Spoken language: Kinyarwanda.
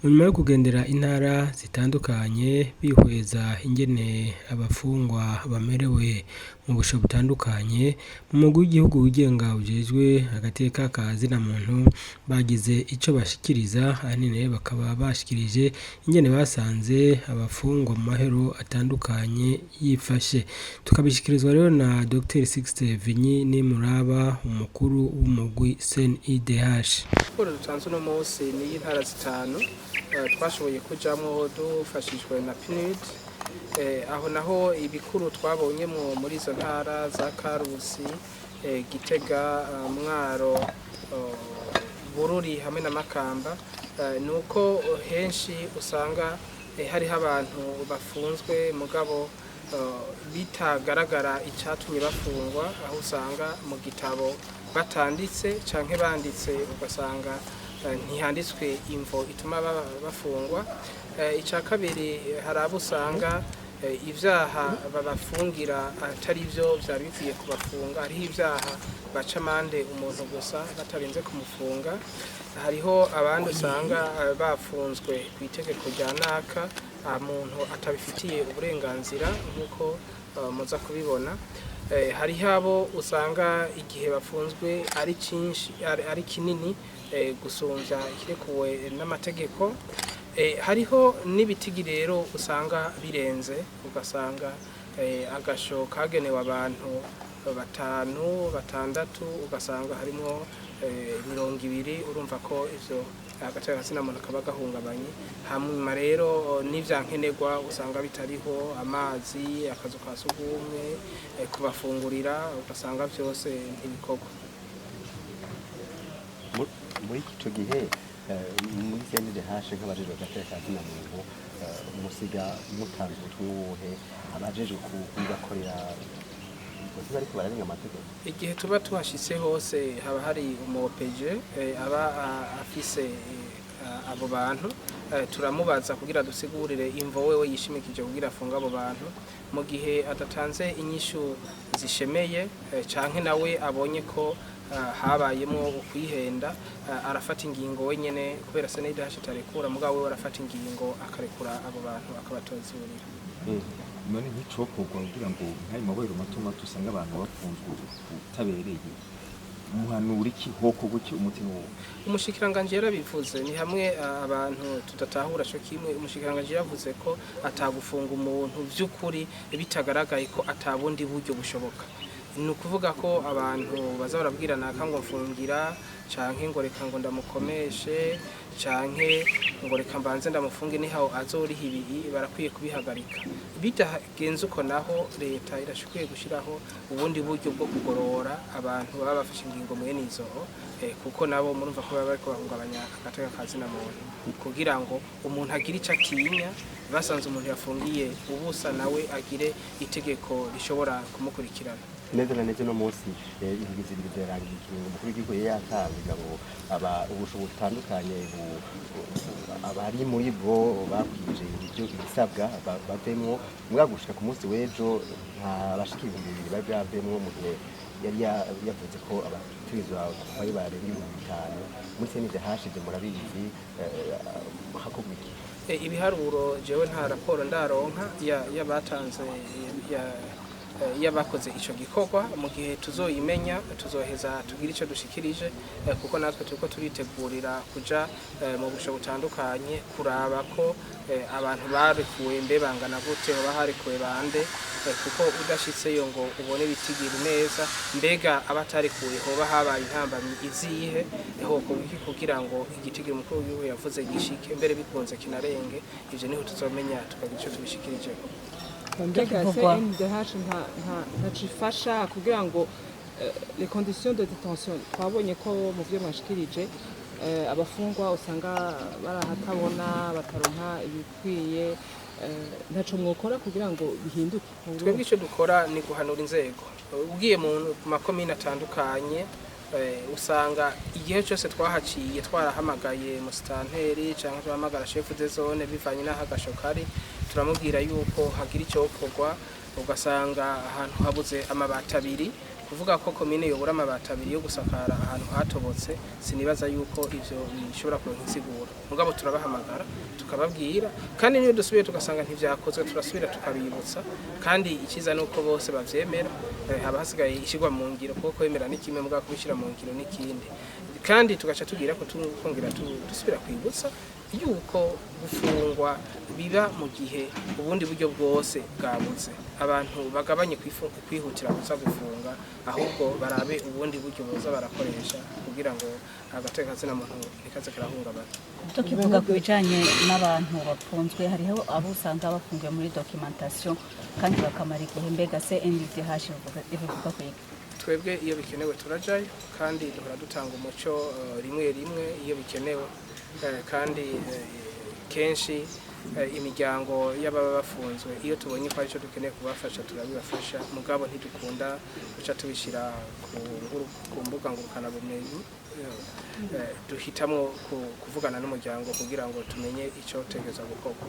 nyuma yo kugendera intara zitandukanye bihweza ingene abafungwa bamerewe mu busho butandukanye mu mugwi w'igihugu wigenga ujejwe agateka ka zina muntu bagize ico bashikiriza ahanini bakaba bashikirije ingene basanze abafungwa mu mahero atandukanye yifashe tukabishikirizwa rero na Dr Sixte Vinyi Nimuraba umukuru w'umugwi CNIDH. Kuri dutanze no munsi ni intara zitanu twashoboye kujamwo dufashijwe na PNUD aho naho ibikuru twabonye muri izo ntara za Karusi, Gitega, Mwaro, Bururi hamwe na Makamba nuko henshi usanga hariho abantu bafunzwe mugabo bitagaragara icyatumye bafungwa aho usanga mu gitabo batanditse canke banditse ugasanga ntihanditswe imvo ituma bafungwa. Icya kabiri hari abo usanga ibyaha babafungira atari byo byari bikwiye kubafunga, hariho ibyaha baca amande umuntu gusa batarinze kumufunga, hariho abandi usanga bafunzwe ku itegeko rya naka umuntu atabifitiye uburenganzira nk'uko muza kubibona. Hariho abo usanga igihe bafunzwe ari cyinshi ari kinini gusumbya ikirekuwe n'amategeko. Hariho n'ibitigi rero usanga birenze ugasanga agasho kagenewe abantu 5, 6 ugasanga harimo 20 urumva ko ivyo agateka kasina muntu kaba gahungabanye. Hanyuma rero n'ivyankenerwa usanga bitariho, amazi, akazu ka sugumwe, kubafungurira ugasanga byose ntibikorwa. Muri ico gihe muri CNDH nk'abajejwe agateka kasina muntu musiga mutanze ubutumwa abajejwe kubakorera bariko bararenga amategeko. Igihe tuba tuhashitse hose haba hari umupeje aba afise abo bantu turamubaza kugira dusigurire imvo wewe yishimikije kugira afunga abo bantu mu gihe adatanze inyishu zishemeye canke nawe abonye ko habayemo ukwihenda arafata ingingo wenyene kubera CNDH tarekura mugabo we arafata ingingo akarekura abo bantu akabatozurira. None nk'icokorwa kugira ngo nkayo mabero matuma tusanga abantu bafunzwe utabereye umuhanura iki hoko guki umutima wo umushikiranganje yarabivuze ni hamwe abantu tudatahura cyo kimwe. Umushikiranganje yavuze ko atagufunga umuntu by'ukuri bitagaragaye ko atabundi buryo bushoboka. Ni ukuvuga ko abantu baza barabwirana ngo mfungira canke ngo reka ngo ndamukomeshe canke ngo reka mbanze ndamufunge niho azoriha ibi barakwiye kubihagarika. Bitagenze uko naho leta irashikwiye gushiraho ubundi buryo bwo kugorora abantu baba bafashe ingingo mwene izo kuko nabo murumva ko baba bariko bahungabanya agateka kazina muntu kugira ngo umuntu agire ico atinya basanze umuntu yafungiye ubusa nawe agire itegeko rishobora kumukurikirana. Neza na neza no munsi ibigize birangiye umukuru w'igihugu yatanze ngo ubusho butandukanye abari muri bwo bakwije ibyo ibisabwa bavemwo mwagushika ku munsi w'ejo nta bashiki 200 bari bavemwo mu gihe yari yavuze ko abatizwa bari barenga 5 muri CNDH hashize murabizi hakubiki ibiharuro jewe nta raporo ndaronka yabatanze yabakoze ico gikorwa mu gihe tuzoyimenya tuzoheza tugira ico dushikirije kuko natwe turiko turitegurira kuja mu busho butandukanye kuraba ko abantu barekuwe mbe bangana gute baharekuwe bande kuko udashitseyo ngo ubone bitigiri neza mbega abatarekuwe hoba habaye intambamyi izihe kugira ngo igitigiri mukuru w'igihugu yavuze gishike mbere bikunze kinarenge ivyo niho tuzomenya tukagira ico tubishikirije. Mbega CNDH ntacifasha kugira ngo les conditions de détention twabonye ko mu byo mwashikirije abafungwa usanga barahatabona bataronka ibikwiye ntaco mwokora kugira ngo bihinduke. Twebwe ico dukora ni guhanura inzego ugiye mu makomine atandukanye usanga igihe cyose twahaciye twarahamagaye musitanteri cyangwa twahamagara chef de zone bivanye n'ahagasho kari turamubwira yuko hagira icyo korwa ugasanga ahantu habuze amabati abiri kuvuga ko komine yobura amabati abiri yo gusakara ahantu hatobotse sinibaza yuko ivyo bishobora kuronka insiguro mugabo turabahamagara tukababwira kandi niyo dusubiye tugasanga ntivyakozwe turasubira tukabibutsa kandi ikiza nuko bose bavyemera haba hasigaye ishigwa mu ngiro kuko kwemera ni kimwe mugabo kubishira mu ngiro n'ikindi kandi tugaca tugira ko tukongera dusubira kwibutsa yuko gufungwa biba mu gihe ubundi buryo bwose bwabuze abantu bagabanye kwihutira gusa gufunga ahubwo barabe ubundi buryo boza barakoresha kugira ngo agateka zina muntu nikaze karahungabana. Tukivuga ku bijanye n'abantu bafunzwe hariho abo usanga bafungiwe muri documentation kandi bakamara igihe mbega se NDH ivuga ko twebwe iyo bikenewe turajayo kandi duhora dutanga umuco rimwe iyo bikenewe kandi kenshi imiryango y'ababa bafunzwe iyo tubonye ko arico dukeneye kubafasha turabibafasha mugabo ntidukunda guca tubishira ku mbuga ngurukana bumenyi duhitamo kuvugana n'umuryango kugira ngo tumenye ico tegeza gukorwa.